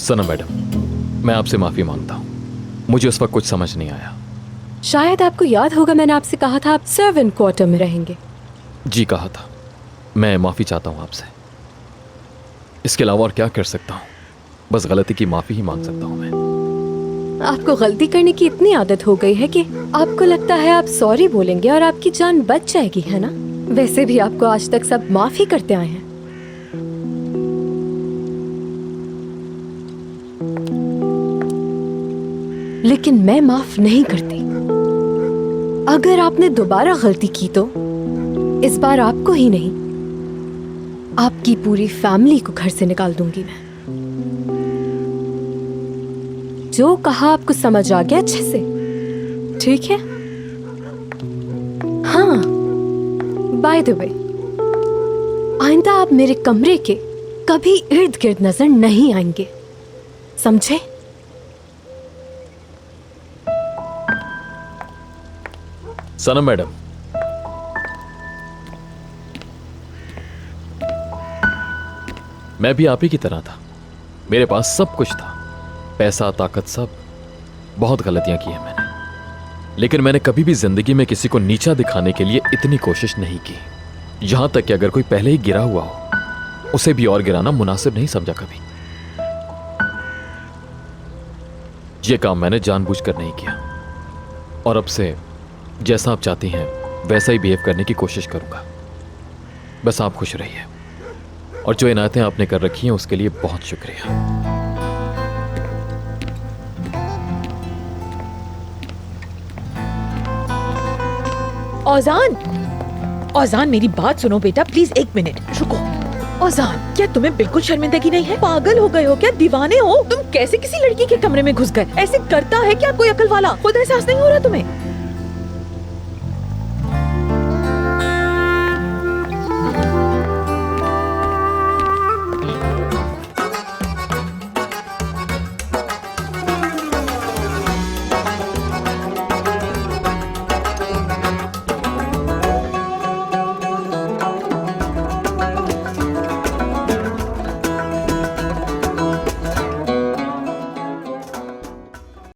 सनम madam, मैं आपसे माफी मांगता हूँ। मुझे उस वक्त कुछ समझ नहीं आया। शायद आपको याद होगा मैंने आपसे कहा था आप सर्वेंट क्वार्टर में रहेंगे। जी कहा था। मैं माफी चाहता हूँ आपसे। इसके अलावा और क्या कर सकता हूँ? बस गलती की माफी ही मांग सकता हूँ मैं। आपको गलती करने की इतनी आदत हो गई है कि आपको लगता है आप सॉरी बोलेंगे और आपकी जान बच जाएगी, है ना? वैसे भी आपको आज तक सब माफ ही करते आए हैं। लेकिन मैं माफ नहीं करती। अगर आपने दोबारा गलती की तो इस बार आपको ही नहीं, आपकी पूरी फैमिली को घर से निकाल दूंगी मैं। जो कहा आपको समझ आ गया अच्छे से? ठीक है? हाँ, बाय द वे, आइंदा आप मेरे कमरे के कभी इर्द गिर्द नजर नहीं आएंगे, समझे? सनम मैडम, मैं भी आप ही की तरह था। मेरे पास सब कुछ था, पैसा, ताकत, सब। बहुत गलतियां की हैं मैंने, लेकिन मैंने कभी भी जिंदगी में किसी को नीचा दिखाने के लिए इतनी कोशिश नहीं की। यहां तक कि अगर कोई पहले ही गिरा हुआ हो, उसे भी और गिराना मुनासिब नहीं समझा कभी। यह काम मैंने जानबूझकर नहीं किया, और अब से जैसा आप चाहती हैं वैसा ही बिहेव करने की कोशिश करूंगा। बस आप खुश रहिए, और जो इनायतें आपने कर रखी हैं उसके लिए बहुत शुक्रिया। औजान, औजान मेरी बात सुनो बेटा, प्लीज एक मिनट रुको। औजान, क्या तुम्हें बिल्कुल शर्मिंदगी नहीं है? पागल हो गए हो क्या? दीवाने हो तुम? कैसे किसी लड़की के कमरे में घुस गए? ऐसे करता है क्या कोई अकल वाला? खुद एहसास नहीं हो रहा तुम्हें?